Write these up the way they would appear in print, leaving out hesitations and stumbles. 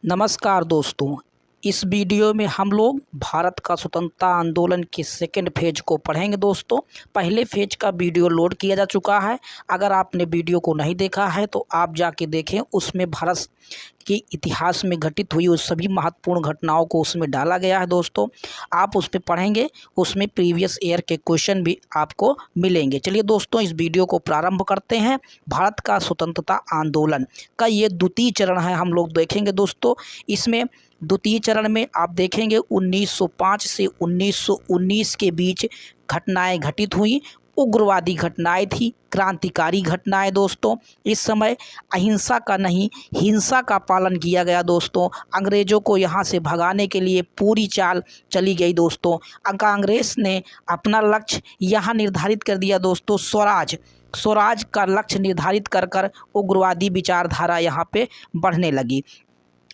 नमस्कार दोस्तों। इस वीडियो में हम लोग भारत का स्वतंत्रता आंदोलन के सेकेंड फेज को पढ़ेंगे दोस्तों। पहले फेज का वीडियो लोड किया जा चुका है। अगर आपने वीडियो को नहीं देखा है तो आप जाके देखें। उसमें भारत के इतिहास में घटित हुई उस सभी महत्वपूर्ण घटनाओं को उसमें डाला गया है दोस्तों। आप उस पर पढ़ेंगे, उसमें प्रीवियस ईयर के क्वेश्चन भी आपको मिलेंगे। चलिए दोस्तों, इस वीडियो को प्रारंभ करते हैं। भारत का स्वतंत्रता आंदोलन का ये द्वितीय चरण है, हम लोग देखेंगे दोस्तों। इसमें द्वितीय चरण में आप देखेंगे 1905 से 1919 के बीच घटनाएं घटित हुई। उग्रवादी घटनाएं थी, क्रांतिकारी घटनाएं दोस्तों। इस समय अहिंसा का नहीं, हिंसा का पालन किया गया दोस्तों। अंग्रेज़ों को यहाँ से भगाने के लिए पूरी चाल चली गई दोस्तों। कांग्रेस ने अपना लक्ष्य यहाँ निर्धारित कर दिया दोस्तों, स्वराज का लक्ष्य निर्धारित कर उग्रवादी विचारधारा यहाँ पे बढ़ने लगी।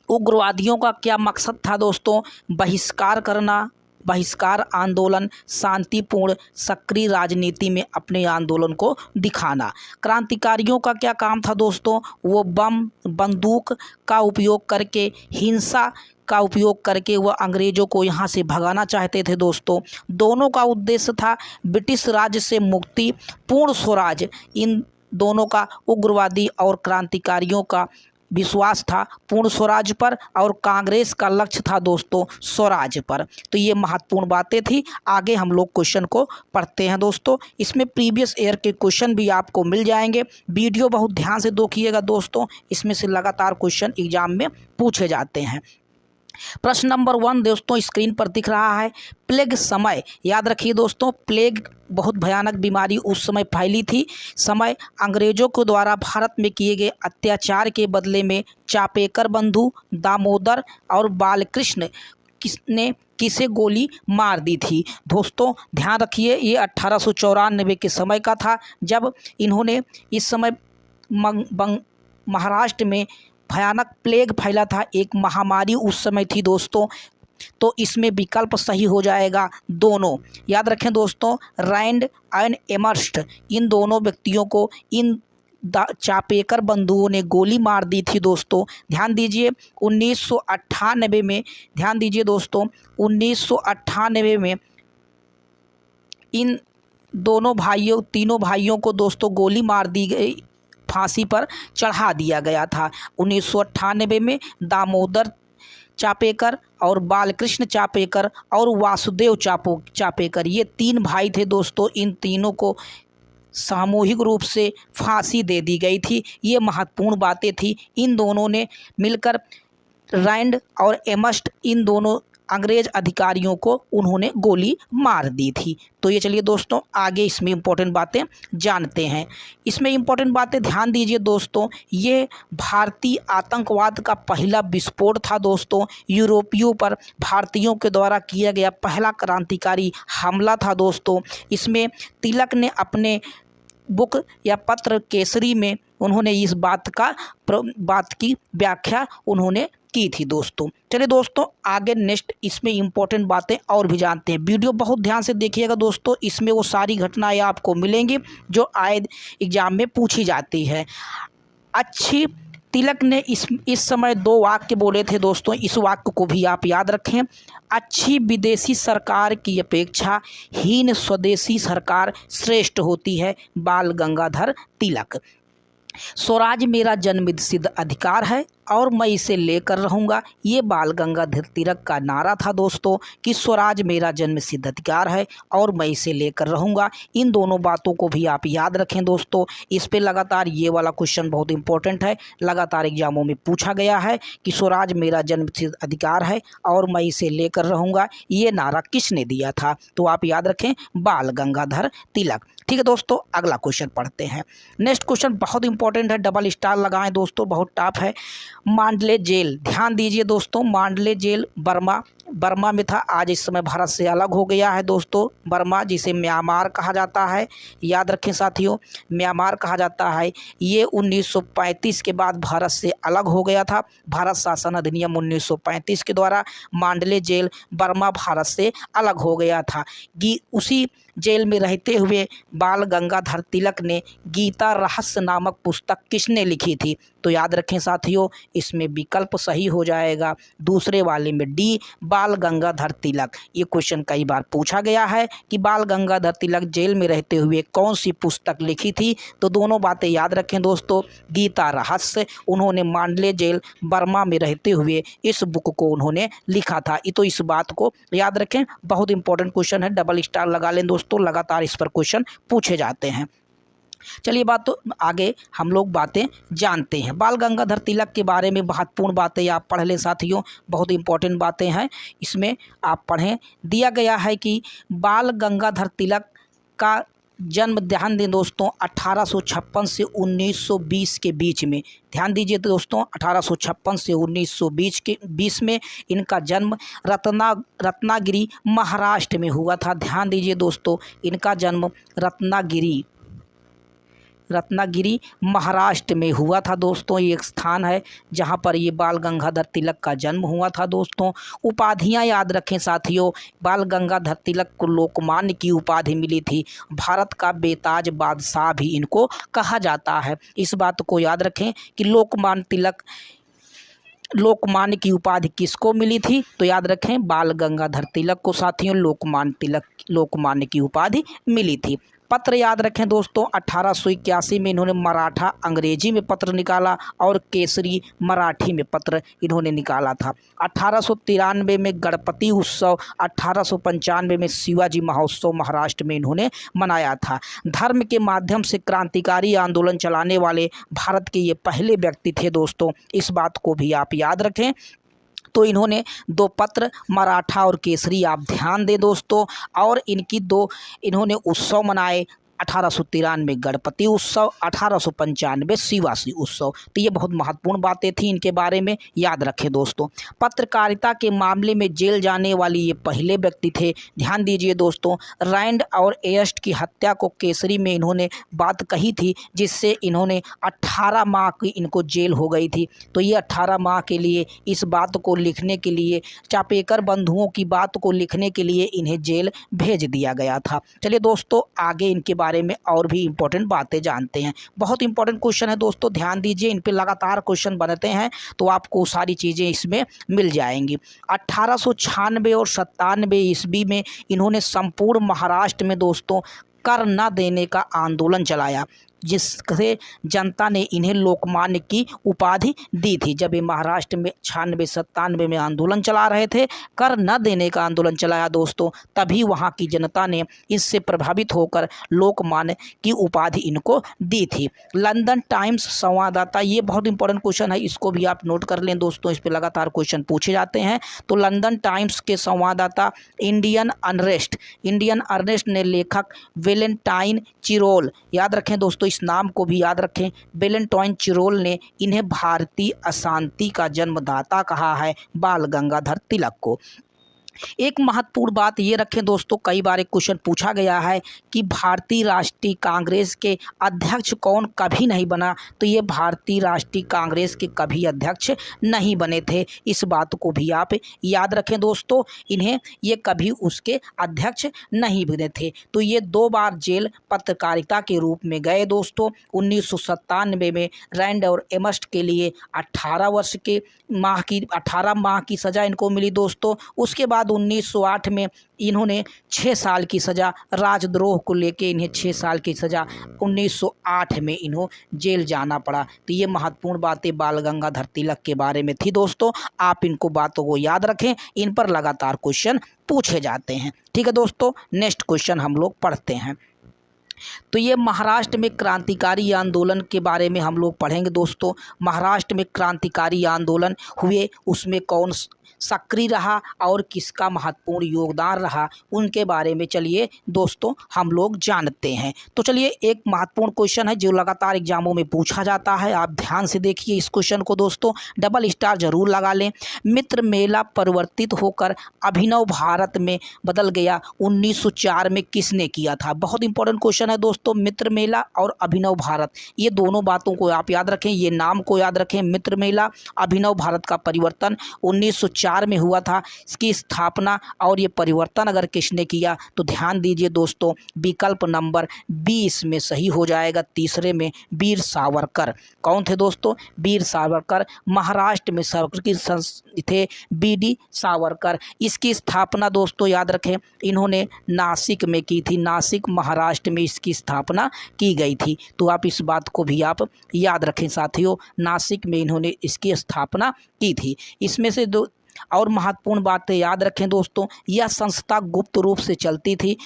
उग्रवादियों का क्या मकसद था दोस्तों? बहिष्कार करना, बहिष्कार आंदोलन, शांतिपूर्ण सक्रिय राजनीति में अपने आंदोलन को दिखाना। क्रांतिकारियों का क्या काम था दोस्तों? वो बम बंदूक का उपयोग करके, हिंसा का उपयोग करके वह अंग्रेज़ों को यहाँ से भगाना चाहते थे दोस्तों। दोनों का उद्देश्य था ब्रिटिश राज से मुक्ति, पूर्ण स्वराज। इन दोनों का, उग्रवादी और क्रांतिकारियों का विश्वास था पूर्ण स्वराज पर और कांग्रेस का लक्ष्य था दोस्तों स्वराज पर। तो ये महत्वपूर्ण बातें थी। आगे हम लोग क्वेश्चन को पढ़ते हैं दोस्तों। इसमें प्रीवियस ईयर के क्वेश्चन भी आपको मिल जाएंगे। वीडियो बहुत ध्यान से देखिएगा दोस्तों, इसमें से लगातार क्वेश्चन एग्जाम में पूछे जाते हैं। प्रश्न नंबर 1 दोस्तों स्क्रीन पर दिख रहा है। प्लेग समय, याद रखिए दोस्तों, प्लेग बहुत भयानक बीमारी उस समय फैली थी। समय अंग्रेज़ों के द्वारा भारत में किए गए अत्याचार के बदले में चापेकर बंधु, दामोदर और बालकृष्ण ने किसे गोली मार दी थी दोस्तों। ध्यान रखिए, ये 1894 के समय का था, जब इन्होंने, इस समय महाराष्ट्र में भयानक प्लेग फैला था, एक महामारी उस समय थी दोस्तों। तो इसमें विकल्प सही हो जाएगा दोनों। याद रखें दोस्तों, रैंड एंड एमर्स्ट, इन दोनों व्यक्तियों को इन चापेकर बंधुओं ने गोली मार दी थी दोस्तों। ध्यान दीजिए 1998 में, ध्यान दीजिए दोस्तों 1998 में इन तीनों भाइयों को दोस्तों गोली मार दी गई, फांसी पर चढ़ा दिया गया था। 1998 में दामोदर चापेकर और बालकृष्ण चापेकर और वासुदेव चापेकर, ये 3 भाई थे दोस्तों। इन तीनों को सामूहिक रूप से फांसी दे दी गई थी। ये महत्वपूर्ण बातें थी। इन दोनों ने मिलकर, रैंड और एमस्ट, इन दोनों अंग्रेज अधिकारियों को उन्होंने गोली मार दी थी। तो ये चलिए दोस्तों आगे इसमें इम्पोर्टेंट बातें जानते हैं। इसमें इम्पोर्टेंट बातें ध्यान दीजिए दोस्तों, ये भारतीय आतंकवाद का पहला विस्फोट था दोस्तों। यूरोपियों पर भारतीयों के द्वारा किया गया पहला क्रांतिकारी हमला था दोस्तों। इसमें तिलक ने अपने बुक या पत्र केसरी में उन्होंने इस बात की व्याख्या उन्होंने की थी दोस्तों। चलिए दोस्तों आगे नेक्स्ट इसमें इम्पोर्टेंट बातें और भी जानते हैं। वीडियो बहुत ध्यान से देखिएगा दोस्तों, इसमें वो सारी घटनाएं आपको मिलेंगी जो आए एग्जाम में पूछी जाती है। अच्छी, तिलक ने इस समय 2 वाक्य बोले थे दोस्तों, इस वाक्य को भी आप याद रखें। अच्छी विदेशी सरकार की अपेक्षा हीन स्वदेशी सरकार श्रेष्ठ होती है, बाल गंगाधर तिलक। स्वराज मेरा जन्मसिद्ध सिद्ध अधिकार है और मैं इसे लेकर रहूँगा, ये बाल गंगाधर तिलक का नारा था दोस्तों कि स्वराज मेरा जन्म सिद्ध अधिकार है और मैं इसे लेकर रहूँगा। इन दोनों बातों को भी आप याद रखें दोस्तों। इस पे लगातार ये वाला क्वेश्चन बहुत इंपॉर्टेंट है, लगातार एग्जामों में पूछा गया है कि स्वराज मेरा जन्म सिद्ध अधिकार है और मैं इसे लेकर रहूँगा, ये नारा किसने दिया था? तो आप याद रखें, बाल गंगाधर तिलक। ठीक है दोस्तों, अगला क्वेश्चन पढ़ते हैं। नेक्स्ट क्वेश्चन बहुत इंपॉर्टेंट है, डबल स्टार लगाएं दोस्तों, बहुत टफ है। मांडले जेल, ध्यान दीजिए दोस्तों, मांडले जेल बर्मा में था, आज इस समय भारत से अलग हो गया है दोस्तों। बर्मा, जिसे म्यांमार कहा जाता है, याद रखें साथियों, म्यांमार कहा जाता है। ये 1935 के बाद भारत से अलग हो गया था। भारत शासन अधिनियम 1935 के द्वारा मांडले जेल बर्मा भारत से अलग हो गया था। कि उसी जेल में रहते हुए बाल गंगाधर तिलक ने गीता रहस्य नामक पुस्तक किसने लिखी थी? तो याद रखें साथियों, इसमें विकल्प सही हो जाएगा दूसरे वाले में डी, बाल गंगाधर तिलक। ये क्वेश्चन कई बार पूछा गया है कि बाल गंगाधर तिलक जेल में रहते हुए कौन सी पुस्तक लिखी थी? तो दोनों बातें याद रखें दोस्तों, गीता रहस्य उन्होंने मांडले जेल बर्मा में रहते हुए इस बुक को उन्होंने लिखा था। तो इस बात को याद रखें, बहुत इंपॉर्टेंट क्वेश्चन है, डबल स्टार लगा लें दोस्तों, लगातार इस पर क्वेश्चन पूछे जाते हैं। चलिए बात तो आगे हम लोग बातें जानते हैं। बाल गंगाधर तिलक के बारे में महत्वपूर्ण बातें आप पढ़ लें साथियों, बहुत इंपॉर्टेंट बातें हैं, इसमें आप पढ़ें। दिया गया है कि बाल गंगाधर तिलक का जन्म, ध्यान दें दोस्तों, 1856 से 1920 के बीच में, ध्यान दीजिए दोस्तों, 1856 से 1920 में इनका जन्म रत्नागिरी महाराष्ट्र में हुआ था। ध्यान दीजिए दोस्तों, इनका जन्म रत्नागिरी महाराष्ट्र में हुआ था दोस्तों। ये एक स्थान है जहां पर ये बाल गंगाधर तिलक का जन्म हुआ था दोस्तों। उपाधियां याद रखें साथियों, बाल गंगाधर तिलक को लोकमान्य की उपाधि मिली थी। भारत का बेताज बादशाह भी इनको कहा जाता है। इस बात को याद रखें कि लोकमान्य की उपाधि किसको मिली थी? तो याद रखें, बाल गंगाधर तिलक को साथियों लोकमान्य की उपाधि मिली थी। पत्र याद रखें दोस्तों, 1881 में इन्होंने मराठा अंग्रेजी में पत्र निकाला और केसरी मराठी में पत्र इन्होंने निकाला था। 1893 में गणपति उत्सव, 1895 में शिवाजी महोत्सव महाराष्ट्र में इन्होंने मनाया था। धर्म के माध्यम से क्रांतिकारी आंदोलन चलाने वाले भारत के ये पहले व्यक्ति थे दोस्तों, इस बात को भी आप याद रखें। तो इन्होंने 2 पत्र, मराठा और केसरी, आप ध्यान दें दोस्तों, और इन्होंने उत्सव मनाए, 1893 गणपति उत्सव, 1895 शिवाजी उत्सव। तो ये बहुत महत्वपूर्ण बातें थी, इनके बारे में याद रखें दोस्तों। पत्रकारिता के मामले में जेल जाने वाली ये पहले व्यक्ति थे। ध्यान दीजिए दोस्तों, रैंड और एस्ट की हत्या को केसरी में इन्होंने बात कही थी, जिससे इन्होंने 18 माह की इनको जेल हो गई थी। तो ये 18 माह के लिए इस बात को लिखने के लिए, चापेकर बंधुओं की बात को लिखने के लिए इन्हें जेल भेज दिया गया था। चलिए दोस्तों, आगे इनके बारे में और भी इंपॉर्टेंट बातें जानते हैं। बहुत इंपॉर्टेंट क्वेश्चन है दोस्तों, ध्यान दीजिए, इन पे लगातार क्वेश्चन बनते हैं तो आपको सारी चीज़ें इसमें मिल जाएंगी। 1896 और 97 ईस्वी में इन्होंने संपूर्ण महाराष्ट्र में दोस्तों कर न देने का आंदोलन चलाया, जिससे जनता ने इन्हें लोकमान्य की उपाधि दी थी। जब ये महाराष्ट्र में 96-97 में आंदोलन चला रहे थे, कर न देने का आंदोलन चलाया दोस्तों, तभी वहाँ की जनता ने इससे प्रभावित होकर लोकमान्य की उपाधि इनको दी थी। लंदन टाइम्स संवाददाता, ये बहुत इंपॉर्टेंट क्वेश्चन है, इसको भी आप नोट कर लें दोस्तों, इस पर लगातार क्वेश्चन पूछे जाते हैं। तो लंदन टाइम्स के संवाददाता इंडियन अनरेस्ट ने लेखक वेलेंटाइन चिरोल, याद रखें दोस्तों, इस नाम को भी याद रखें, वेलेंटाइन चिरोल ने इन्हें भारतीय अशांति का जन्मदाता कहा है, बाल गंगाधर तिलक को। एक महत्वपूर्ण बात ये रखें दोस्तों, कई बार एक क्वेश्चन पूछा गया है कि भारतीय राष्ट्रीय कांग्रेस के अध्यक्ष कौन कभी नहीं बना? तो ये भारतीय राष्ट्रीय कांग्रेस के कभी अध्यक्ष नहीं बने थे, इस बात को भी आप याद रखें दोस्तों, ये कभी उसके अध्यक्ष नहीं बने थे। तो ये 2 बार जेल पत्रकारिता के रूप में गए दोस्तों। 1997 में रैंड और एमस्ट के लिए 18 माह की सज़ा इनको मिली दोस्तों। उसके बाद 1908 में इन्होंने 6 साल की सज़ा, राजद्रोह को लेके इन्हें 6 साल की सज़ा, 1908 में इन्हों जेल जाना पड़ा। तो ये महत्वपूर्ण बातें बाल गंगाधर तिलक के बारे में थी दोस्तों, आप इनको बातों को याद रखें, इन पर लगातार क्वेश्चन पूछे जाते हैं। ठीक है दोस्तों, नेक्स्ट क्वेश्चन हम लोग पढ़ते हैं। तो ये महाराष्ट्र में क्रांतिकारी आंदोलन के बारे में हम लोग पढ़ेंगे दोस्तों। महाराष्ट्र में क्रांतिकारी आंदोलन हुए, उसमें कौन सक्रिय रहा और किसका महत्वपूर्ण योगदान रहा, उनके बारे में चलिए दोस्तों हम लोग जानते हैं। तो चलिए, एक महत्वपूर्ण क्वेश्चन है जो लगातार एग्जामों में पूछा जाता है, आप ध्यान से देखिए इस क्वेश्चन को दोस्तों, डबल स्टार जरूर लगा लें। मित्र मेला परिवर्तित होकर अभिनव भारत में बदल गया 1904 में किसने किया था? बहुत इंपॉर्टेंट क्वेश्चन क्वेश्चन है दोस्तों, मित्र मेला और अभिनव भारत, ये दोनों बातों को आप याद रखें, ये नाम को याद रखें। मित्र मेला, अभिनव भारत का परिवर्तन 1904 में हुआ था, इसकी स्थापना और ये परिवर्तन अगर किसने किया तो ध्यान दीजिए दोस्तों, विकल्प नंबर 20 में सही हो जाएगा। तीसरे में वीर सावरकर। कौन थे दोस्तों? वीर सावरकर। महाराष्ट्र में सावरकर की थे बीडी सावरकर। इसकी स्थापना दोस्तों याद रखें, इन्होंने नासिक में की थी, नासिक महाराष्ट्र में इसकी स्थापना की गई थी। तो आप इस बात को भी आप याद रखें साथियों, नासिक में इन्होंने इसकी स्थापना की थी। इसमें से दो और महत्वपूर्ण बातें याद रखें दोस्तों, यह संस्था गुप्त रूप से चलती थी।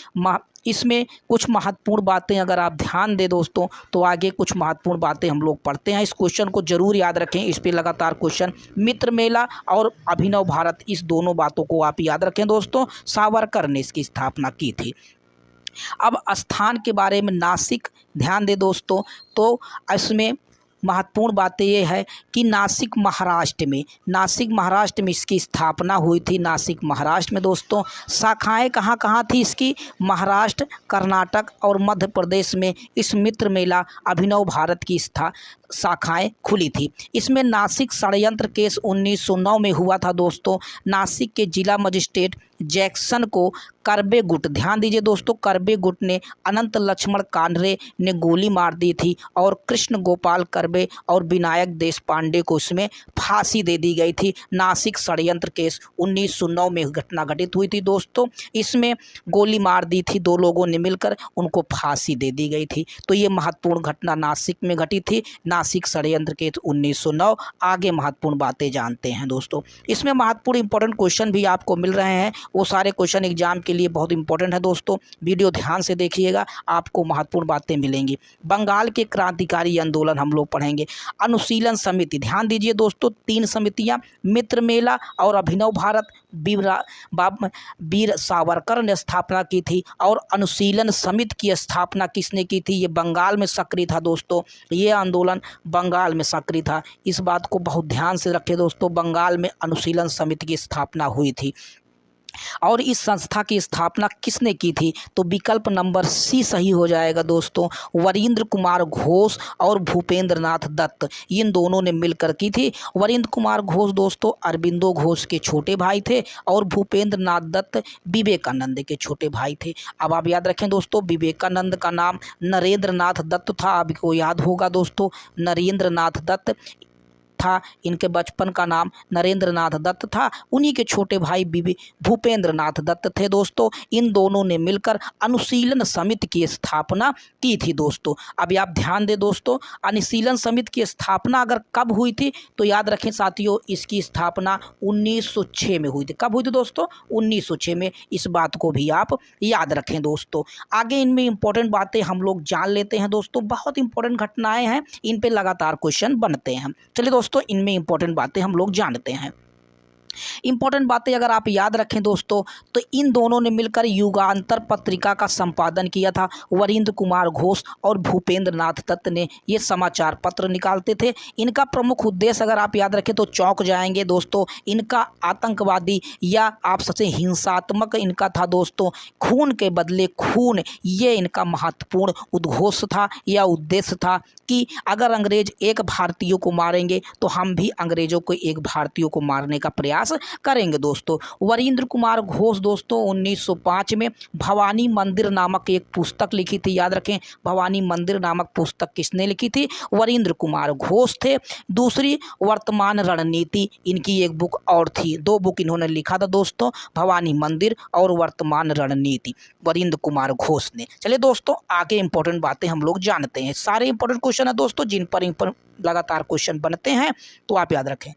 इसमें कुछ महत्वपूर्ण बातें अगर आप ध्यान दें दोस्तों तो आगे कुछ महत्वपूर्ण बातें हम लोग पढ़ते हैं। इस क्वेश्चन को जरूर याद रखें, इस पे लगातार क्वेश्चन। मित्र मेला और अभिनव भारत, इस दोनों बातों को आप याद रखें दोस्तों, सावरकर ने इसकी स्थापना की थी। अब स्थान के बारे में, नासिक ध्यान दें दोस्तों, तो इसमें महत्वपूर्ण बातें ये है कि नासिक महाराष्ट्र में इसकी स्थापना हुई थी। नासिक महाराष्ट्र में दोस्तों। शाखाएं कहाँ कहाँ थी इसकी? महाराष्ट्र, कर्नाटक और मध्य प्रदेश में इस मित्र मेला अभिनव भारत की शाखाएं खुली थी। इसमें नासिक षड्यंत्र केस 1909 में हुआ था दोस्तों। नासिक के जिला मजिस्ट्रेट जैक्सन को करबे गुट, ध्यान दीजिए दोस्तों, करबे गुट ने अनंत लक्ष्मण कांडरे ने गोली मार दी थी और कृष्ण गोपाल करबे और विनायक देशपांडे को इसमें फांसी दे दी गई थी। नासिक षड्यंत्र केस 1909 में घटना घटित हुई थी दोस्तों। इसमें गोली मार दी थी, दो लोगों ने मिलकर उनको फांसी दे दी गई थी। तो ये महत्वपूर्ण घटना नासिक में घटी थी, नासिक षड्यंत्र केस 1909। आगे महत्वपूर्ण बातें जानते हैं दोस्तों। इसमें महत्वपूर्ण इंपॉर्टेंट क्वेश्चन भी आपको मिल रहे हैं, वो सारे क्वेश्चन एग्जाम के लिए बहुत इंपॉर्टेंट है दोस्तों। वीडियो ध्यान से देखिएगा, आपको महत्वपूर्ण बातें मिलेंगी। बंगाल के क्रांतिकारी आंदोलन हम लोग पढ़ेंगे। अनुशीलन समिति, ध्यान दीजिए दोस्तों, 3 समितियां, मित्र मेला और अभिनव भारत, वीर सावरकर ने स्थापना की थी। और अनुशीलन समिति की स्थापना किसने की थी? ये बंगाल में सक्रिय था दोस्तों, ये आंदोलन बंगाल में सक्रिय था। इस बात को बहुत ध्यान से रखें दोस्तों, बंगाल में अनुशीलन समिति की स्थापना हुई थी। और इस संस्था की स्थापना किसने की थी? तो विकल्प नंबर सी सही हो जाएगा दोस्तों, वरिंद्र कुमार घोष और भूपेंद्र नाथ दत्त, इन दोनों ने मिलकर की थी। वरिंद्र कुमार घोष दोस्तों अरबिंदो घोष के छोटे भाई थे और भूपेंद्र नाथ दत्त विवेकानंद के छोटे भाई थे। अब आप याद रखें दोस्तों, विवेकानंद का नाम नरेंद्र नाथ दत्त था, आपको याद होगा दोस्तों, नरेंद्र नाथ दत्त था, इनके बचपन का नाम नरेंद्र नाथ दत्त था। उन्हीं के छोटे भाई भूपेंद्र नाथ दत्त थे दोस्तों। इन दोनों ने मिलकर अनुशीलन समिति की स्थापना की थी दोस्तों। अब आप ध्यान दें दोस्तों, अनुशीलन समिति की स्थापना अगर कब हुई थी तो याद रखें साथियों, इसकी स्थापना 1906 में हुई थी। कब हुई थी दोस्तों? 1906 में। इस बात को भी आप याद रखें दोस्तों। आगे इनमें इंपॉर्टेंट बातें हम लोग जान लेते हैं दोस्तों, बहुत इंपॉर्टेंट घटनाएं हैं, इन पे लगातार क्वेश्चन बनते हैं। चलिए दोस्तों, इनमें इंपॉर्टेंट बातें हम लोग जानते हैं। इंपॉर्टेंट बातें अगर आप याद रखें दोस्तों, तो इन दोनों ने मिलकर युगांतर पत्रिका का संपादन किया था। वरिंद्र कुमार घोष और भूपेंद्र नाथ दत्त ने ये समाचार पत्र निकालते थे। इनका प्रमुख उद्देश्य अगर आप याद रखें तो चौंक जाएंगे दोस्तों, इनका आतंकवादी या आप सबसे हिंसात्मक इनका था दोस्तों, खून के बदले खून, ये इनका महत्वपूर्ण उद्घोष था या उद्देश्य था कि अगर अंग्रेज एक भारतीयों को मारेंगे तो हम भी अंग्रेजों को एक भारतीयों को मारने का प्रयास करेंगे दोस्तों। वरिंद्र कुमार घोष दोस्तों 1905 में भवानी मंदिर नामक एक पुस्तक लिखी थी। याद रखें, भवानी मंदिर नामक पुस्तक किसने लिखी थी? वरिंद्र कुमार घोष थे। दूसरी वर्तमान रणनीति, इनकी एक बुक और थी, 2 बुक इन्होंने लिखा था दोस्तों, भवानी मंदिर और वर्तमान रणनीति, वरिंद्र कुमार घोष ने। चलिए दोस्तों, आगे इंपॉर्टेंट बातें हम लोग जानते हैं। सारे इंपॉर्टेंट क्वेश्चन है दोस्तों, जिन पर लगातार क्वेश्चन बनते हैं, तो आप याद रखें।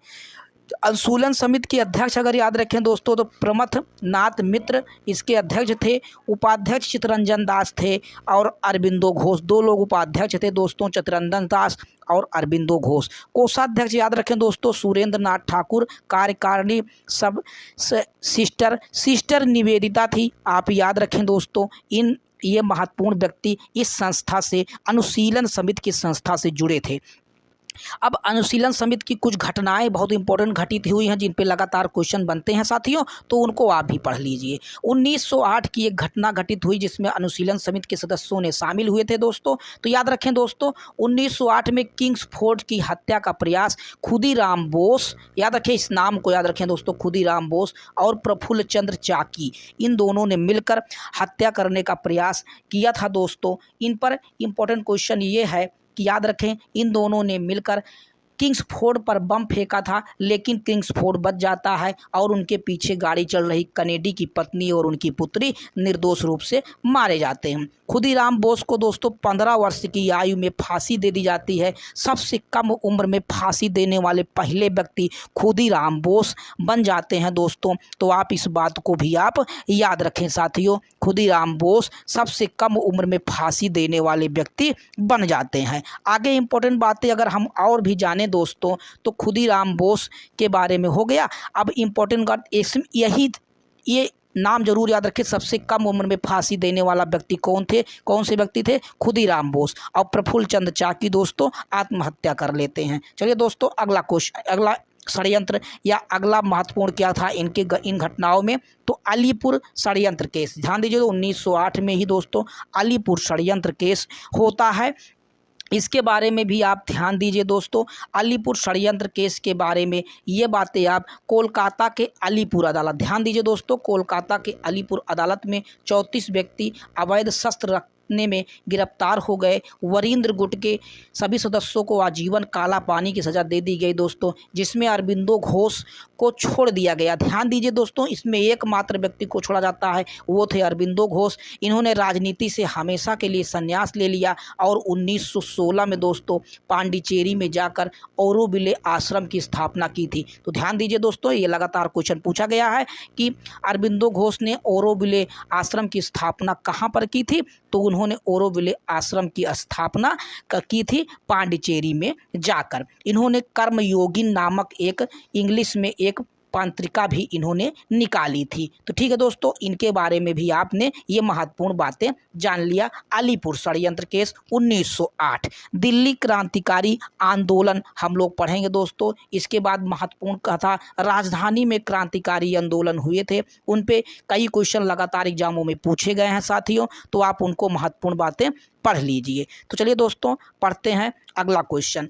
अनुशीलन समिति के अध्यक्ष अगर याद रखें दोस्तों तो प्रमथ नाथ मित्र इसके अध्यक्ष थे। उपाध्यक्ष चित्तरंजन दास थे और अरबिंदो घोष, 2 लोग उपाध्यक्ष थे दोस्तों, चित्तरंजन दास और अरबिंदो घोष। कोषाध्यक्ष याद रखें दोस्तों सुरेंद्र नाथ ठाकुर। कार्यकारिणी सब सिस्टर निवेदिता थी, आप याद रखें दोस्तों। ये महत्वपूर्ण व्यक्ति इस संस्था से, अनुशीलन समिति की संस्था से जुड़े थे। अब अनुशीलन समिति की कुछ घटनाएं बहुत इंपॉर्टेंट घटित हुई हैं जिन पे लगातार क्वेश्चन बनते हैं साथियों, तो उनको आप भी पढ़ लीजिए। 1908 की एक घटना घटित हुई जिसमें अनुशीलन समिति के सदस्यों ने शामिल हुए थे दोस्तों। तो याद रखें दोस्तों, 1908 में किंग्सफोर्ड की हत्या का प्रयास खुदीराम बोस, याद रखें इस नाम को याद रखें दोस्तों, खुदीराम बोस और प्रफुल्ल चंद्र चाकी, इन दोनों ने मिलकर हत्या करने का प्रयास किया था दोस्तों। इन पर इंपॉर्टेंट क्वेश्चन ये है कि याद रखें इन दोनों ने मिलकर किंग्सफोर्ड पर बम फेंका था, लेकिन किंग्सफोर्ड बच जाता है और उनके पीछे गाड़ी चल रही कनेडी की पत्नी और उनकी पुत्री निर्दोष रूप से मारे जाते हैं। खुदीराम बोस को दोस्तों 15 वर्ष की आयु में फांसी दे दी जाती है। सबसे कम उम्र में फांसी देने वाले पहले व्यक्ति खुदीराम बोस बन जाते हैं दोस्तों। तो आप इस बात को भी आप याद रखें साथियों, खुदीराम बोस सबसे कम उम्र में फांसी देने वाले व्यक्ति बन जाते हैं। आगे इंपॉर्टेंट बातें अगर हम और भी जानें दोस्तों, तो खुदीराम बोस के बारे में हो गया। अब इंपॉर्टेंट बात ये नाम जरूर याद रखें, सबसे कम उम्र में फांसी देने वाला व्यक्ति कौन थे, कौन से व्यक्ति थे, खुदीराम बोस। और प्रफुल्ल चंद्र चाकी दोस्तों आत्महत्या कर लेते हैं। चलिए दोस्तों अगला क्वेश्चन, अगला षड्यंत्र या अगला महत्वपूर्ण क्या था इन घटनाओं में, तो अलीपुर षड्यंत्र केस। ध्यान दीजिए 1908 में ही दोस्तों अलीपुर षड्यंत्र केस होता है। इसके बारे में भी आप ध्यान दीजिए दोस्तों। अलीपुर षड्यंत्र केस के बारे में ये बातें आप कोलकाता के अलीपुर अदालत, ध्यान दीजिए दोस्तों, कोलकाता के अलीपुर अदालत में 34 व्यक्ति अवैध शस्त्र रखने में गिरफ्तार हो गए। वरिंद्र गुट के सभी सदस्यों को आजीवन काला पानी की सज़ा दे दी गई दोस्तों, जिसमें अरबिंदो घोष को छोड़ दिया गया। ध्यान दीजिए दोस्तों, इसमें एकमात्र व्यक्ति को छोड़ा जाता है, वो थे अरबिंदो घोष। इन्होंने राजनीति से हमेशा के लिए संन्यास ले लिया और 1916 में दोस्तों पांडिचेरी में जाकर औरोबिले आश्रम की स्थापना की थी। तो ध्यान दीजिए दोस्तों, ये लगातार क्वेश्चन पूछा गया है कि अरबिंदो घोष ने औरोबिले आश्रम की स्थापना कहाँ पर की थी, तो उन्होंने औरोबिले आश्रम की स्थापना की थी पांडिचेरी में जाकर। इन्होंने कर्मयोगी नामक एक इंग्लिश में एक पत्रिका भी इन्होंने निकाली थी। तो ठीक है दोस्तों, इनके बारे में भी आपने ये महत्वपूर्ण बातें जान लिया। अलीपुर षड्यंत्र केस 1908, दिल्ली क्रांतिकारी आंदोलन हम लोग पढ़ेंगे दोस्तों। इसके बाद महत्वपूर्ण कथा, राजधानी में क्रांतिकारी आंदोलन हुए थे, उन पे कई क्वेश्चन लगातार एग्जामों में पूछे गए हैं साथियों, तो आप उनको महत्वपूर्ण बातें पढ़ लीजिए। तो चलिए दोस्तों पढ़ते हैं अगला क्वेश्चन।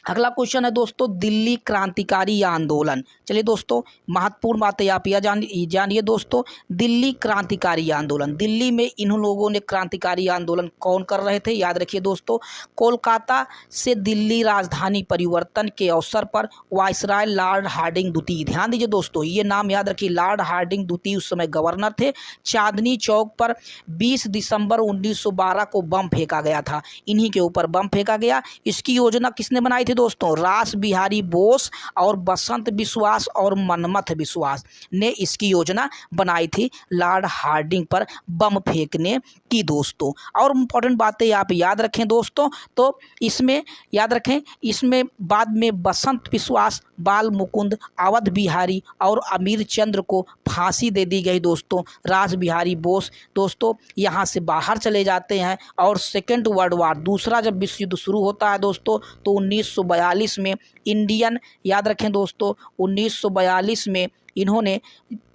अगला क्वेश्चन है दोस्तों दिल्ली क्रांतिकारी आंदोलन। चलिए दोस्तों महत्वपूर्ण बातें आप यह जानिए दोस्तों, दिल्ली क्रांतिकारी आंदोलन, दिल्ली में इन लोगों ने क्रांतिकारी आंदोलन कौन कर रहे थे, याद रखिए दोस्तों, कोलकाता से दिल्ली राजधानी परिवर्तन के अवसर पर वायसराय लॉर्ड हार्डिंग द्वितीय, ध्यान दीजिए दोस्तों ये नाम याद रखिए, लॉर्ड हार्डिंग द्वितीय उस समय गवर्नर थे। चांदनी चौक पर 20 दिसंबर 1912 को बम फेंका गया था, इन्हीं के ऊपर बम फेंका गया। इसकी योजना किसने बनाई थी दोस्तों, रास बिहारी बोस और बसंत विश्वास और मनमथ विश्वास ने इसकी योजना बनाई थी लॉर्ड हार्डिंग पर बम फेंकने की दोस्तों। और इम्पोर्टेंट बातें आप याद रखें दोस्तों, तो इसमें याद रखें, इसमें बाद में बसंत विश्वास, बाल मुकुंद, अवध बिहारी और अमीर चंद्र को फांसी दे दी गई दोस्तों। रास बिहारी बोस दोस्तों यहाँ से बाहर चले जाते हैं और सेकेंड वर्ल्ड वार, दूसरा जब विश्व युद्ध शुरू होता है दोस्तों, तो 1942 में इंडियन, याद रखें दोस्तों 1942 में इन्होंने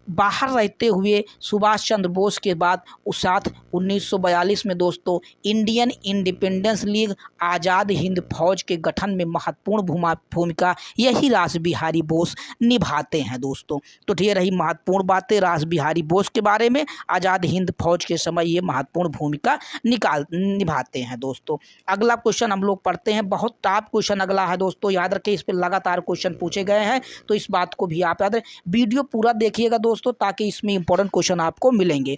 बाहर रहते हुए सुभाष चंद्र बोस के बाद उस साथ 1942 में दोस्तों Indian independence league Azad Hind फौज के गठन में महत्वपूर्ण भूमिका यही रास बिहारी बोस निभाते हैं दोस्तों। तो ये रही महत्वपूर्ण बातें रास बिहारी बोस के बारे में, आज़ाद हिंद फौज के समय ये महत्वपूर्ण भूमिका निभाते हैं दोस्तों। अगला क्वेश्चन हम लोग पढ़ते हैं, बहुत टॉप क्वेश्चन अगला है दोस्तों, याद रखें इस पर लगातार क्वेश्चन पूछे गए हैं, तो इस बात को भी आप याद रखें, वीडियो पूरा देखिएगा दोस्तों ताकि इसमें इंपॉर्टेंट क्वेश्चन आपको मिलेंगे।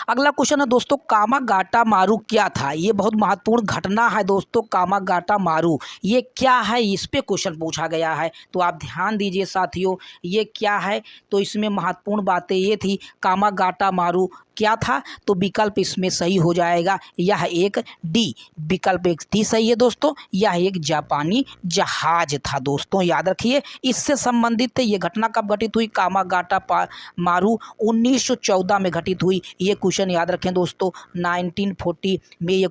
अगला क्वेश्चन है दोस्तों कामागाटा मारू क्या था, ये बहुत महत्वपूर्ण घटना है दोस्तों। कामागाटा मारू ये क्या है, इस पे क्वेश्चन पूछा गया है, तो आप ध्यान दीजिए साथियों ये क्या है। तो इसमें महत्वपूर्ण बातें ये थी, कामागाटा मारू क्या था? तो विकल्प इसमें सही हो जाएगा, यह एक डी, विकल्प एक डी सही है दोस्तों, यह एक जापानी जहाज था दोस्तों, याद रखिए। इससे संबंधित थे। ये घटना कब घटित हुई? कामागाटा मारू 1914 में घटित हुई। ये क्वेश्चन याद रखें दोस्तों, 1914 में ये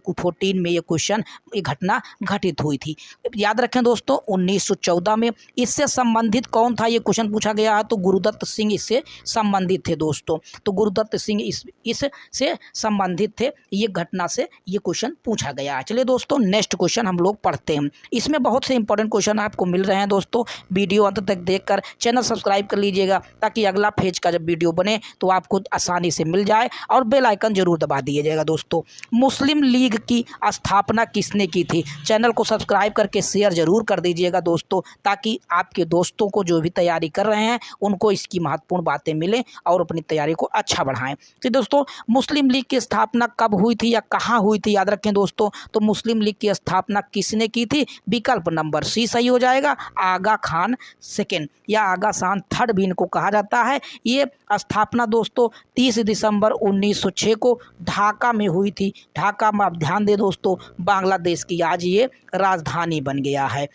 क्वेश्चन ये घटना घटित हुई थी। याद रखें दोस्तों 1914 में। इससे संबंधित कौन था? ये क्वेश्चन पूछा गया है, तो गुरुदत्त सिंह इससे संबंधित थे दोस्तों। तो गुरुदत्त सिंह इससे संबंधित थे। ये घटना से ये क्वेश्चन पूछा गया है। चलिए दोस्तों नेक्स्ट क्वेश्चन हम लोग पढ़ते हैं। इसमें बहुत से इंपॉर्टेंट क्वेश्चन आपको मिल रहे हैं दोस्तों। वीडियो अंत तक देखकर चैनल सब्सक्राइब कर लीजिएगा, ताकि अगला फेज का जब वीडियो बने तो आपको आसानी से मिल जाए, और बेल आइकन जरूर दबा दीजिएगा दोस्तों। मुस्लिम लीग की स्थापना किसने की थी? चैनल को सब्सक्राइब करके शेयर जरूर कर दीजिएगा दोस्तों, ताकि आपके दोस्तों को जो भी तैयारी कर रहे हैं उनको इसकी महत्वपूर्ण बातें मिलें और अपनी तैयारी को अच्छा बढ़ाएं। तो दोस्तों मुस्लिम लीग की स्थापना कब हुई थी या कहाँ हुई थी? याद रखें दोस्तों, तो मुस्लिम लीग की स्थापना किसने की थी? विकल्प नंबर सी सही हो जाएगा, आगा खान सेकेंड या आगा खान थर्ड भी इनको कहा जाता है। ये स्थापना दोस्तों 30 दिसंबर 1906 को ढाका में हुई थी। ढाका में आप ध्यान दें दोस्तों, बांग्लादेश की आज ये राजधानी बन गया है।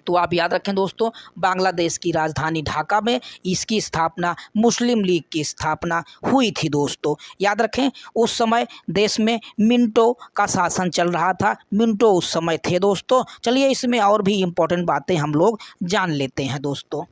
तो आप याद रखें दोस्तों, बांग्लादेश की राजधानी ढाका में इसकी स्थापना, मुस्लिम लीग की स्थापना हुई थी दोस्तों। याद रखें उस समय देश में मिंटो का शासन चल रहा था। मिंटो उस समय थे दोस्तों। चलिए इसमें और भी इम्पोर्टेंट बातें हम लोग जान लेते हैं दोस्तों।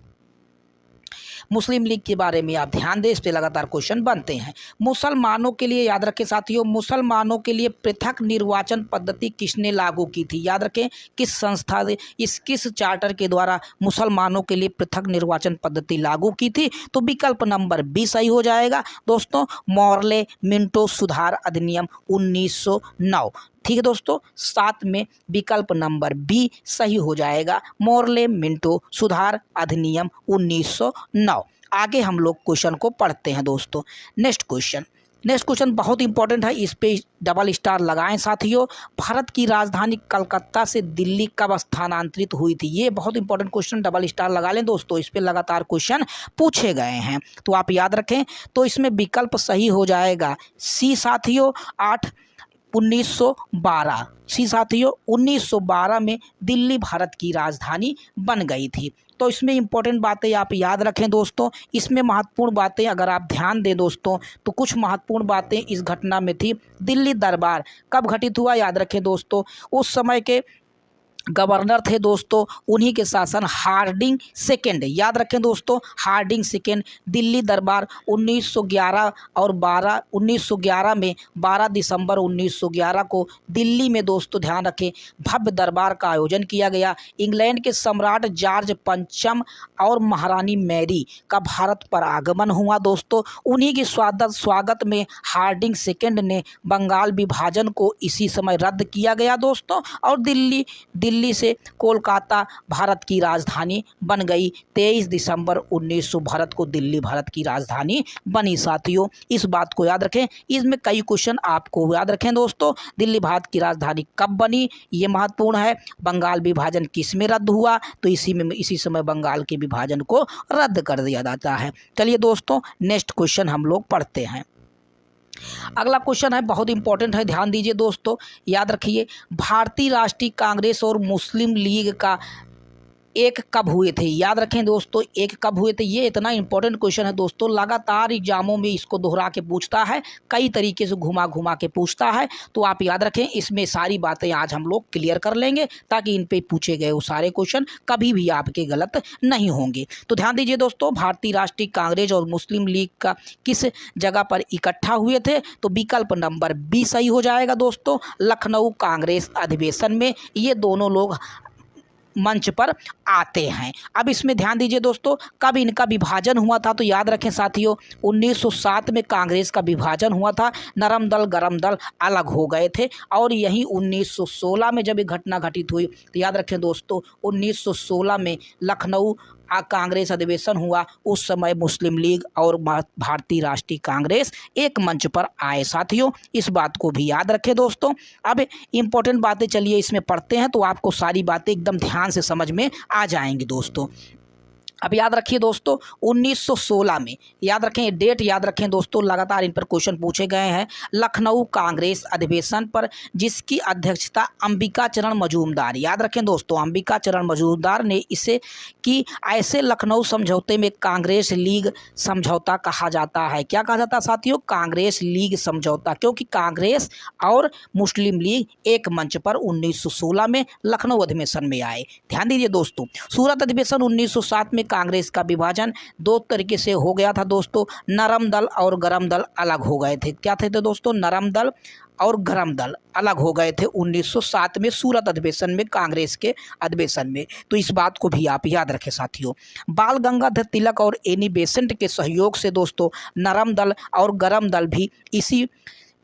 मुस्लिम लीग के बारे में आप ध्यान दें, इस पर लगातार क्वेश्चन बनते हैं। मुसलमानों के लिए याद रखें साथियों, मुसलमानों के लिए पृथक निर्वाचन पद्धति किसने लागू की थी? याद रखें किस संस्था ने किस चार्टर के द्वारा मुसलमानों के लिए पृथक निर्वाचन पद्धति लागू की थी? तो विकल्प नंबर बी सही हो जाएगा दोस्तों, मॉर्ले मिंटो सुधार अधिनियम 1909। ठीक है दोस्तों, साथ में विकल्प नंबर बी सही हो जाएगा, मॉर्ले मिंटो सुधार अधिनियम 1909। आगे हम लोग क्वेश्चन को पढ़ते हैं दोस्तों। नेक्स्ट क्वेश्चन बहुत इंपॉर्टेंट है, इस पे डबल स्टार लगाएं साथियों। भारत की राजधानी कलकत्ता से दिल्ली कब स्थानांतरित हुई थी? ये बहुत इंपॉर्टेंट क्वेश्चन, डबल स्टार लगा लें दोस्तों, इस पे लगातार क्वेश्चन पूछे गए हैं, तो आप याद रखें। तो इसमें विकल्प सही हो जाएगा सी साथियों, 1912 सी साथियों, 1912 में दिल्ली भारत की राजधानी बन गई थी। तो इसमें इंपॉर्टेंट बातें आप याद रखें दोस्तों। इसमें महत्वपूर्ण बातें अगर आप ध्यान दें दोस्तों, तो कुछ महत्वपूर्ण बातें इस घटना में थी। दिल्ली दरबार कब घटित हुआ? याद रखें दोस्तों, उस समय के गवर्नर थे दोस्तों, उन्हीं के शासन हार्डिंग सेकेंड, याद रखें दोस्तों, हार्डिंग सेकेंड। दिल्ली दरबार 1911 और 1911 में 12 दिसंबर 1911 को दिल्ली में दोस्तों ध्यान रखें भव्य दरबार का आयोजन किया गया। इंग्लैंड के सम्राट जॉर्ज पंचम और महारानी मैरी का भारत पर आगमन हुआ दोस्तों। उन्हीं के स्वागत में हार्डिंग सेकेंड ने बंगाल विभाजन को इसी समय रद्द किया गया दोस्तों, और दिल्ली से कोलकाता भारत की राजधानी बन गई। 23 दिसंबर 1900 भारत को दिल्ली भारत की राजधानी बनी साथियों, इस बात को याद रखें। इसमें कई क्वेश्चन आपको याद रखें दोस्तों। दिल्ली भारत की राजधानी कब बनी, ये महत्वपूर्ण है। बंगाल विभाजन किस में रद्द हुआ? तो इसी समय बंगाल के विभाजन को रद्द कर दिया जाता है। चलिए दोस्तों नेक्स्ट क्वेश्चन हम लोग पढ़ते हैं। अगला क्वेश्चन है, बहुत इंपॉर्टेंट है, ध्यान दीजिए दोस्तों, याद रखिए। भारतीय राष्ट्रीय कांग्रेस और मुस्लिम लीग का एक कब हुए थे? याद रखें दोस्तों, एक कब हुए थे? ये इतना इंपॉर्टेंट क्वेश्चन है दोस्तों, लगातार एग्जामों में इसको दोहरा के पूछता है, कई तरीके से घुमा घुमा के पूछता है। तो आप याद रखें, इसमें सारी बातें आज हम लोग क्लियर कर लेंगे, ताकि इन पे पूछे गए वो सारे क्वेश्चन कभी भी आपके गलत नहीं होंगे। तो ध्यान दीजिए दोस्तों, भारतीय राष्ट्रीय कांग्रेस और मुस्लिम लीग का किस जगह पर इकट्ठा हुए थे? तो विकल्प नंबर बी सही हो जाएगा दोस्तों, लखनऊ कांग्रेस अधिवेशन में ये दोनों लोग मंच पर आते हैं। अब इसमें ध्यान दीजिए दोस्तों, कब इनका विभाजन हुआ था? तो याद रखें साथियों, 1907 में कांग्रेस का विभाजन हुआ था, नरम दल गरम दल अलग हो गए थे, और यही 1916 में जब ये घटना घटित हुई, तो याद रखें दोस्तों 1916 में लखनऊ कांग्रेस अधिवेशन हुआ। उस समय मुस्लिम लीग और भारतीय राष्ट्रीय कांग्रेस एक मंच पर आए साथियों, इस बात को भी याद रखें दोस्तों। अब इम्पोर्टेंट बातें चलिए इसमें पढ़ते हैं, तो आपको सारी बातें एकदम ध्यान से समझ में आ जाएंगी दोस्तों। अब याद रखिए दोस्तों 1916 में, याद रखें ये डेट याद रखें दोस्तों, लगातार इन पर क्वेश्चन पूछे गए हैं। लखनऊ कांग्रेस अधिवेशन पर जिसकी अध्यक्षता अंबिका चरण मजूमदार, याद रखें दोस्तों अंबिका चरण मजूमदार ने इसे कि ऐसे लखनऊ समझौते में कांग्रेस लीग समझौता कहा जाता है। क्या कहा जाता है साथियों? कांग्रेस लीग समझौता, क्योंकि कांग्रेस और मुस्लिम लीग एक मंच पर 1916 में लखनऊ अधिवेशन में आए। ध्यान दीजिए दोस्तों, सूरत अधिवेशन 1907 में कांग्रेस का विभाजन दो तरीके से हो गया था दोस्तों, नरम दल और गरम दल अलग हो गए थे। क्या थे तो दोस्तों? नरम दल और गरम दल अलग हो गए थे 1907 में सूरत अधिवेशन में, कांग्रेस के अधिवेशन में। तो इस बात को भी आप याद रखें साथियों। बाल गंगाधर तिलक और एनी बेसेंट के सहयोग से दोस्तों नरम दल और गरम दल भी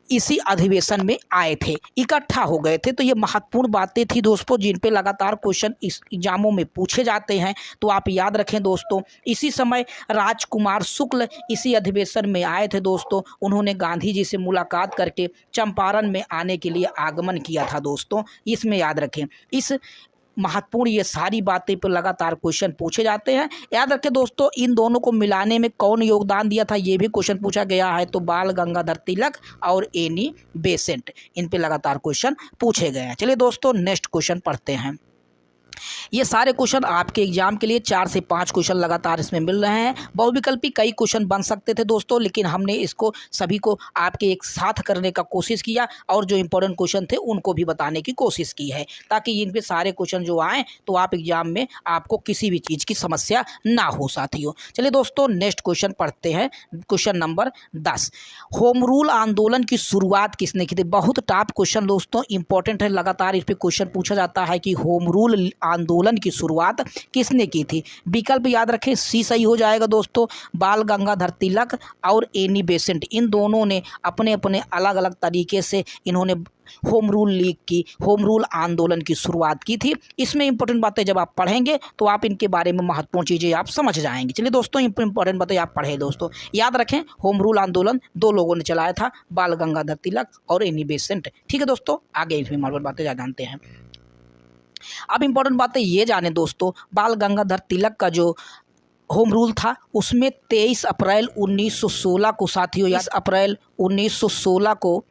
इसी अधिवेशन में आए थे, इकट्ठा हो गए थे। तो ये महत्वपूर्ण बातें थी दोस्तों, जिन पे लगातार क्वेश्चन इस एग्जामों में पूछे जाते हैं। तो आप याद रखें दोस्तों, इसी समय राजकुमार शुक्ल इसी अधिवेशन में आए थे दोस्तों। उन्होंने गांधी जी से मुलाकात करके चंपारण में आने के लिए आगमन किया था दोस्तों, इसमें याद रखें। इस महत्वपूर्ण ये सारी बातें पर लगातार क्वेश्चन पूछे जाते हैं। याद रखें दोस्तों, इन दोनों को मिलाने में कौन योगदान दिया था, ये भी क्वेश्चन पूछा गया है। तो बाल गंगाधर तिलक और एनी बेसेंट, इन पे लगातार क्वेश्चन पूछे गए हैं। चलिए दोस्तों नेक्स्ट क्वेश्चन पढ़ते हैं। ये सारे क्वेश्चन आपके एग्जाम के लिए 4 से 5 क्वेश्चन लगातार इसमें मिल रहे हैं। बहुविकल्पी कई क्वेश्चन बन सकते थे दोस्तों, लेकिन हमने इसको सभी को आपके एक साथ करने का कोशिश किया और जो इंपॉर्टेंट क्वेश्चन थे उनको भी बताने की कोशिश की है, ताकि इन पे सारे क्वेश्चन जो आए तो आप एग्जाम में आपको किसी भी चीज़ की समस्या ना हो साथियों। चलिए दोस्तों नेक्स्ट क्वेश्चन पढ़ते हैं। क्वेश्चन नंबर 10, होम रूल आंदोलन की शुरुआत किसने की थी? बहुत टॉप क्वेश्चन दोस्तों, इंपॉर्टेंट है, लगातार इस पर क्वेश्चन पूछा जाता है कि होम रूल आंदोलन की शुरुआत किसने की थी? विकल्प याद रखें, सी सही हो जाएगा दोस्तों। बाल गंगाधर तिलक और एनी बेसेंट, इन दोनों ने अपने अपने अलग अलग तरीके से इन्होंने होम रूल लीग की, होम रूल आंदोलन की शुरुआत की थी। इसमें इंपॉर्टेंट बातें जब आप पढ़ेंगे तो आप इनके बारे में महत्वपूर्ण चीज़ें आप समझ जाएंगे। चलिए दोस्तों इंपॉर्टेंट बातें आप पढ़े दोस्तों, याद रखें होम रूल आंदोलन 2 लोगों ने चलाया था, बाल गंगाधर तिलक और एनी बेसेंट। ठीक है दोस्तों, आगे इसमें महत्वपूर्ण बातें जानते हैं। अब इंपॉर्टेंट बातें ये जाने दोस्तों, बाल गंगाधर तिलक का जो होम रूल था उसमें 23 अप्रैल 1916 को साथियों, 23 अप्रैल 1916 को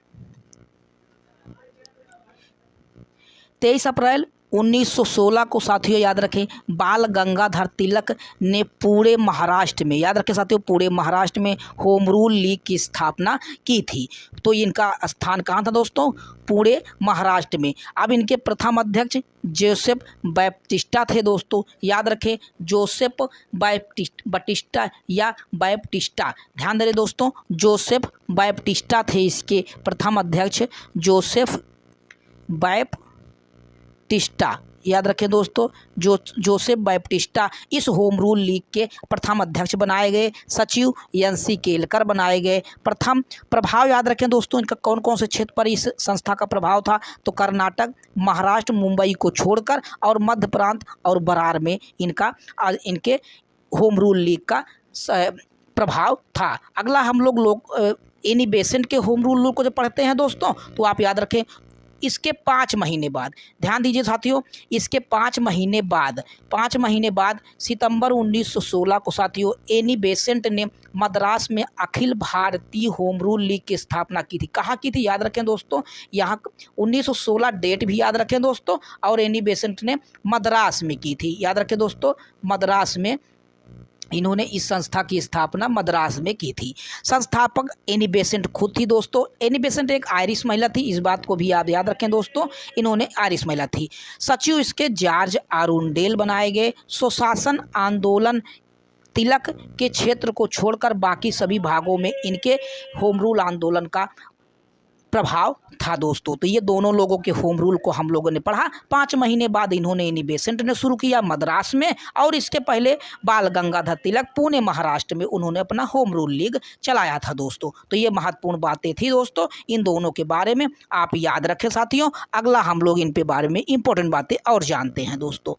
23 अप्रैल 1916 को साथियों याद रखें, बाल गंगाधर तिलक ने पूरे महाराष्ट्र में, याद रखें साथियों, पूरे महाराष्ट्र में होम रूल लीग की स्थापना की थी। तो इनका स्थान कहाँ था दोस्तों? पूरे महाराष्ट्र में। अब इनके प्रथम अध्यक्ष जोसेफ बैप्टिस्टा थे दोस्तों, याद रखें जोसेफ बैप्टिस्टा या बैप्टिस्टा, ध्यान दे दोस्तों, जोसेफ बैप्टिस्टा थे इसके प्रथम अध्यक्ष, जोसेफ बैप्टिस्टा, याद रखें दोस्तों, जोसेफ बैप्टिस्टा इस होम रूल लीग के प्रथम अध्यक्ष बनाए गए। सचिव एनसी केलकर बनाए गए। प्रथम प्रभाव याद रखें दोस्तों, इनका कौन कौन से क्षेत्र पर इस संस्था का प्रभाव था? तो कर्नाटक, महाराष्ट्र, मुंबई को छोड़कर और मध्य प्रांत और बरार में इनके होम रूल लीग का प्रभाव था। अगला हम लोग एनी बेसेंट के होम रूल को जब पढ़ते हैं दोस्तों, तो आप याद रखें इसके 5 महीने बाद, ध्यान दीजिए साथियों, इसके 5 महीने बाद सितंबर 1916 को साथियों एनी बेसेंट ने मद्रास में Akhil Bharatiya home rule league की स्थापना की थी। कहाँ की थी? याद रखें दोस्तों, यहाँ 1916 डेट भी याद रखें दोस्तों, और एनी बेसेंट ने मद्रास में की थी। याद रखें दोस्तों, मद्रास में इन्होंने इस संस्था की स्थापना मद्रास में की थी। संस्थापक एनी बेसेंट खुद थी दोस्तों। एनी बेसेंट एक आयरिश महिला थी, इस बात को भी आप याद रखें दोस्तों, इन्होंने आयरिश महिला थी। सचिव इसके जॉर्ज आरुंडेल बनाए गए। सुशासन आंदोलन तिलक के क्षेत्र को छोड़कर बाकी सभी भागों में इनके होम रूल आंदोलन का प्रभाव था दोस्तों। तो ये दोनों लोगों के होम रूल को हम लोगों ने पढ़ा। 5 महीने बाद इन्होंने एनी बेसेंट ने शुरू किया मद्रास में, और इसके पहले बाल गंगाधर तिलक पुणे महाराष्ट्र में उन्होंने अपना होम रूल लीग चलाया था दोस्तों। तो ये महत्वपूर्ण बातें थी दोस्तों, इन दोनों के बारे में आप याद रखें साथियों। अगला हम लोग इन पे बारे में इंपॉर्टेंट बातें और जानते हैं दोस्तों।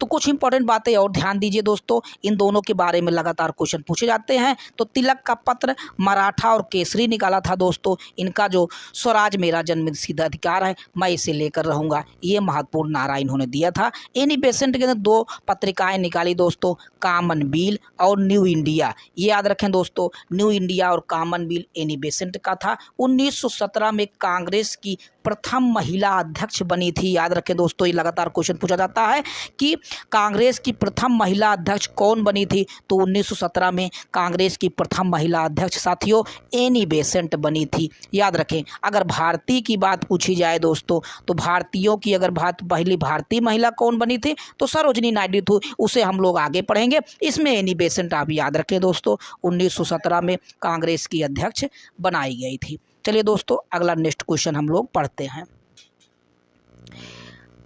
तो कुछ इंपॉर्टेंट बातें और ध्यान दीजिए दोस्तों, इन दोनों के बारे में लगातार क्वेश्चन पूछे जाते हैं। तो तिलक का पत्र मराठा और केसरी निकाला था दोस्तों। इनका जो स्वराज मेरा जन्मसिद्ध अधिकार है, मैं इसे लेकर रहूँगा, ये महत्वपूर्ण नारा इन्होंने दिया था। एनी बेसेंट के अंदर 2 पत्रिकाएं निकाली दोस्तों, कॉमनवेल्थ और न्यू इंडिया। ये याद रखें दोस्तों, न्यू इंडिया और कॉमनवेल्थ एनी बेसेंट का था। 1917 में कांग्रेस की प्रथम महिला अध्यक्ष बनी थी। याद रखें दोस्तों, ये लगातार क्वेश्चन पूछा जाता है कि कांग्रेस की प्रथम महिला अध्यक्ष कौन बनी थी। तो 1917 में कांग्रेस की प्रथम महिला अध्यक्ष साथियों एनी बेसेंट बनी थी। याद रखें, अगर भारतीय की बात पूछी जाए दोस्तों, तो भारतीयों की अगर पहली भारतीय महिला कौन बनी थी तो सरोजनी नायडू थी। उसे हम लोग आगे पढ़ेंगे। इसमें एनी बेसेंट आप याद रखें दोस्तों, 1917 में कांग्रेस की अध्यक्ष बनाई गई थी। चलिए दोस्तों, अगला नेक्स्ट क्वेश्चन हम लोग पढ़ते हैं।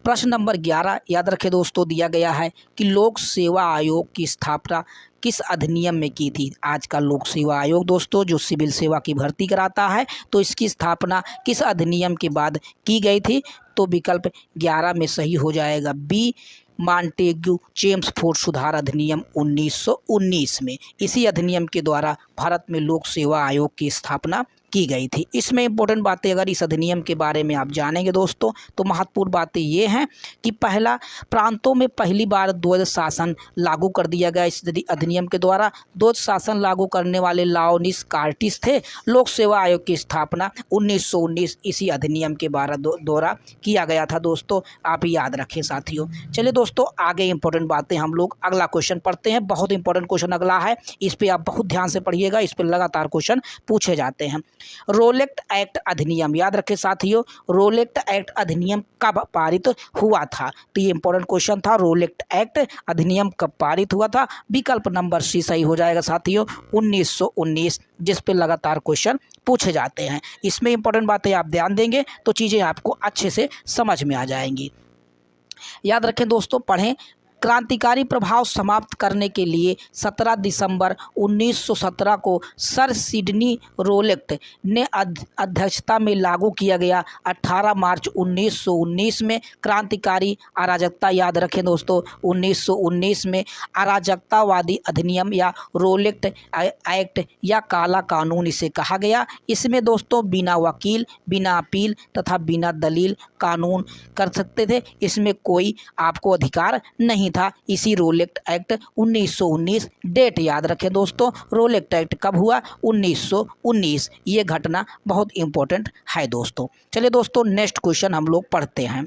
प्रश्न नंबर 11 याद रखें दोस्तों, दिया गया है कि लोक सेवा आयोग की स्थापना किस अधिनियम में की थी। आज का लोक सेवा आयोग दोस्तों जो सिविल सेवा की भर्ती कराता है, तो इसकी स्थापना किस अधिनियम के बाद की गई थी। तो विकल्प 11 में सही हो जाएगा बी, मॉन्टेग्यू चेम्सफोर्ड सुधार अधिनियम 1919 में। इसी अधिनियम के द्वारा भारत में लोक सेवा आयोग की स्थापना की गई थी। इसमें इंपॉर्टेंट बातें अगर इस अधिनियम के बारे में आप जानेंगे दोस्तों, तो महत्वपूर्ण बातें ये हैं कि पहला, प्रांतों में पहली बार द्वैध शासन लागू कर दिया गया। इस अधिनियम के द्वारा द्वैध शासन लागू करने वाले लाओनिस कार्टिस थे। लोक सेवा आयोग की स्थापना 1919 इसी अधिनियम के द्वारा किया गया था दोस्तों, आप याद रखें साथियों। चलिए दोस्तों, आगे इंपॉर्टेंट बातें हम लोग अगला क्वेश्चन पढ़ते हैं। बहुत इंपॉर्टेंट क्वेश्चन अगला है, इस पर आप बहुत ध्यान से पढ़िएगा, इस पर लगातार क्वेश्चन पूछे जाते हैं। रोलेक्ट एक्ट अधिनियम, याद रखें साथियों, रोलेक्ट एक्ट अधिनियम कब पारित हुआ था। तो ये इंपॉर्टेंट क्वेश्चन था, रोलेक्ट एक्ट अधिनियम कब पारित हुआ था। विकल्प नंबर सी सही हो जाएगा साथियों, 1919, जिस पे लगातार क्वेश्चन पूछे जाते हैं। इसमें इंपॉर्टेंट बातें आप ध्यान देंगे तो चीज़ें आपको अच्छे से समझ में आ जाएंगी। याद रखें दोस्तों, पढ़ें। क्रांतिकारी प्रभाव समाप्त करने के लिए 17 दिसंबर 1917 को सर सिडनी रोलेक्ट ने अध्यक्षता में लागू किया गया। 18 मार्च 1919 में क्रांतिकारी अराजकता, याद रखें दोस्तों, 1919 में अराजकतावादी अधिनियम या रोलेक्ट एक्ट या काला कानून इसे कहा गया। इसमें दोस्तों बिना वकील, बिना अपील तथा बिना दलील कानून कर सकते थे। इसमें कोई आपको अधिकार नहीं था। इसी रोलेक्ट एक्ट 1919, डेट याद रखें दोस्तों, रोलेक्ट एक्ट कब हुआ, 1919। ये घटना बहुत इंपॉर्टेंट है दोस्तों। चलिए दोस्तों, नेक्स्ट क्वेश्चन हम लोग पढ़ते हैं।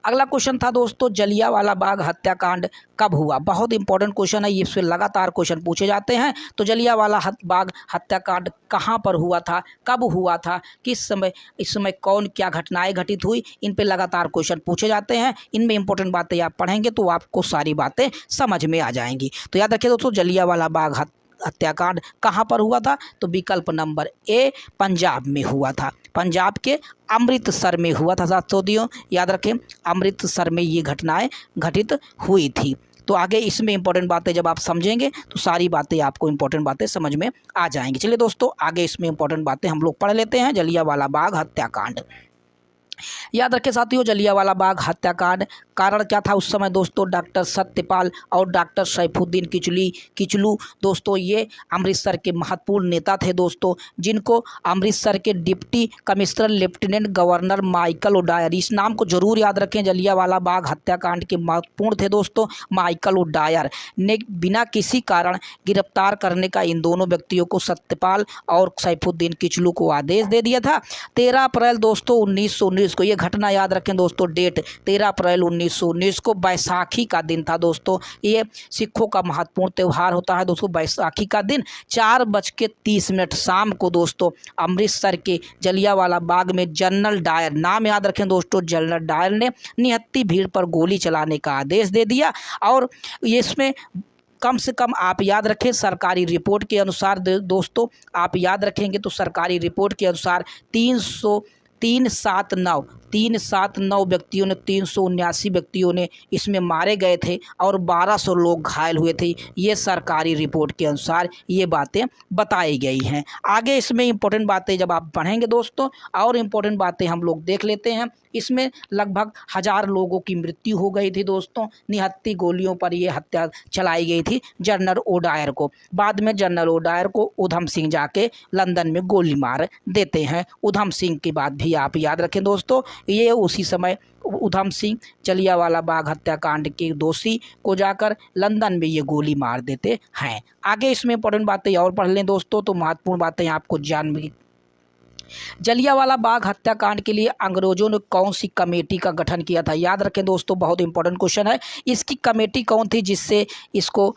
अगला क्वेश्चन था दोस्तों, जलियांवाला बाग हत्याकांड कब हुआ। बहुत इंपॉर्टेंट क्वेश्चन है, ये इससे लगातार क्वेश्चन पूछे जाते हैं। तो जलियांवाला बाग हत्याकांड कहाँ पर हुआ था, कब हुआ था, किस समय, इस समय कौन क्या घटनाएं घटित हुई, इन पे लगातार क्वेश्चन पूछे जाते हैं। इनमें इंपॉर्टेंट बातें आप पढ़ेंगे तो आपको सारी बातें समझ में आ जाएंगी। तो याद रखिए दोस्तों, जलियांवाला बाग हत्याकांड कहाँ पर हुआ था। तो विकल्प नंबर ए, पंजाब में हुआ था। पंजाब के अमृतसर में हुआ था साथियों, याद रखें, अमृतसर में ये घटनाएं घटित हुई थी। तो आगे इसमें इंपॉर्टेंट बातें जब आप समझेंगे तो सारी बातें आपको इंपॉर्टेंट बातें समझ में आ जाएंगी। चलिए दोस्तों, आगे इसमें इंपॉर्टेंट बातें हम लोग पढ़ लेते हैं। जलियांवाला बाग हत्याकांड, याद रखें साथियों, जलियांवाला बाग हत्याकांड कारण क्या था उस समय दोस्तों। डॉक्टर सत्यपाल और डॉक्टर सैफुद्दीन किचलू दोस्तों, ये अमृतसर के महत्वपूर्ण नेता थे दोस्तों, जिनको अमृतसर के deputy commissioner lieutenant governor Michael O'Dwyer, इस नाम को जरूर याद रखें। जलियांवाला बाग हत्याकांड के महत्वपूर्ण थे दोस्तों। माइकल ओडायर ने बिना किसी कारण गिरफ्तार करने का इन दोनों व्यक्तियों को, सत्यपाल और सैफुद्दीन किचलू को, आदेश दे दिया था। 13 अप्रैल दोस्तों 1919 को, ये घटना याद रखें दोस्तों, डेट 13 अप्रैल 1919 को बैसाखी का दिन था दोस्तों। ये सिखों का महत्वपूर्ण त्यौहार होता है दोस्तों, बैसाखी का दिन 4:30 शाम को दोस्तों अमृतसर के जलियांवाला बाग में जनरल डायर, नाम याद रखें दोस्तों, जनरल डायर ने निहत्ती भीड़ पर गोली चलाने का आदेश दे दिया। और इसमें कम से कम आप याद रखें, सरकारी रिपोर्ट के अनुसार दोस्तों, आप याद रखेंगे तो सरकारी रिपोर्ट के अनुसार 379 379 व्यक्तियों ने 379 व्यक्तियों ने इसमें मारे गए थे और 1200 लोग घायल हुए थे। ये सरकारी रिपोर्ट के अनुसार ये बातें बताई गई हैं। आगे इसमें इम्पोर्टेंट बातें जब आप पढ़ेंगे दोस्तों, और इम्पोर्टेंट बातें हम लोग देख लेते हैं। इसमें लगभग 1000 लोगों की मृत्यु हो गई थी दोस्तों। निहत्थी गोलियों पर ये हत्या चलाई गई थी जनरल ओडायर को। बाद में जनरल ओडायर को उधम सिंह जाके लंदन में गोली मार देते हैं। उधम सिंह की बात भी आप याद रखें दोस्तों, ये उसी समय उधम सिंह जलियांवाला बाग हत्याकांड के दोषी को जाकर लंदन में ये गोली मार देते हैं। आगे इसमें इंपॉर्टेंट बातें और पढ़ लें दोस्तों, तो महत्वपूर्ण बातें आपको जान में। जलियांवाला बाग हत्याकांड के लिए अंग्रेजों ने कौन सी कमेटी का गठन किया था? याद रखें दोस्तों, बहुत इंपॉर्टेंट क्वेश्चन है। इसकी कमेटी कौन थी जिससे इसको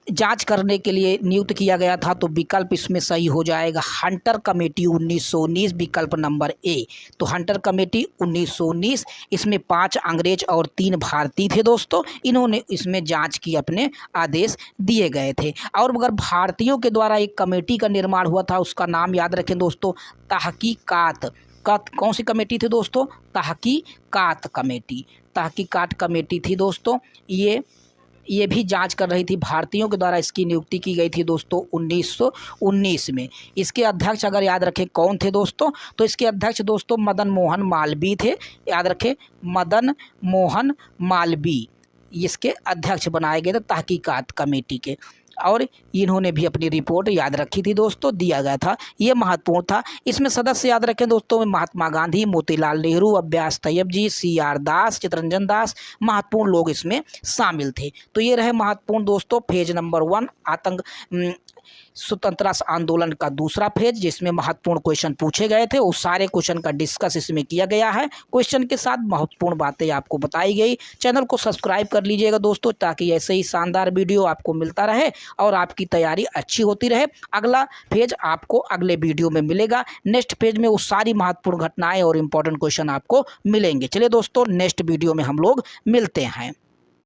जांच करने के लिए नियुक्त किया गया था? तो विकल्प इसमें सही हो जाएगा हंटर कमेटी 1919, विकल्प नंबर ए। तो हंटर कमेटी 1919, इसमें 5 अंग्रेज और 3 भारतीय थे दोस्तों। इन्होंने इसमें जांच की अपने आदेश दिए गए थे। और अगर भारतीयों के द्वारा एक कमेटी का निर्माण हुआ था, उसका नाम याद रखें दोस्तों, तहकीकात। कौन सी कमेटी थी दोस्तों? तहकीकात कमेटी। तहकीकात कमेटी थी दोस्तों। ये भी जांच कर रही थी। भारतीयों के द्वारा इसकी नियुक्ति की गई थी दोस्तों 1919 में। इसके अध्यक्ष अगर याद रखें कौन थे दोस्तों, तो इसके अध्यक्ष दोस्तों मदन मोहन मालवीय थे। याद रखें, मदन मोहन मालवीय इसके अध्यक्ष बनाए गए थे तहकीकात कमेटी के। और इन्होंने भी अपनी रिपोर्ट याद रखी थी दोस्तों, दिया गया था। ये महत्वपूर्ण था। इसमें सदस्य याद रखें दोस्तों, महात्मा गांधी, मोतीलाल नेहरू, अब्बास तैयब जी, CR दास, चित्तरंजन दास, महत्वपूर्ण लोग इसमें शामिल थे। तो ये रहे महत्वपूर्ण दोस्तों पेज नंबर 1 स्वतंत्रता आंदोलन का दूसरा फेज, जिसमें महत्वपूर्ण क्वेश्चन पूछे गए थे। उस सारे क्वेश्चन का डिस्कस इसमें किया गया है। क्वेश्चन के साथ महत्वपूर्ण बातें आपको बताई गई। चैनल को सब्सक्राइब कर लीजिएगा दोस्तों, ताकि ऐसे ही शानदार वीडियो आपको मिलता रहे और आपकी तैयारी अच्छी होती रहे। अगला फेज आपको अगले वीडियो में मिलेगा। नेक्स्ट फेज में वो सारी महत्वपूर्ण घटनाएं और इंपॉर्टेंट क्वेश्चन आपको मिलेंगे। चलिए दोस्तों, नेक्स्ट वीडियो में हम लोग मिलते हैं।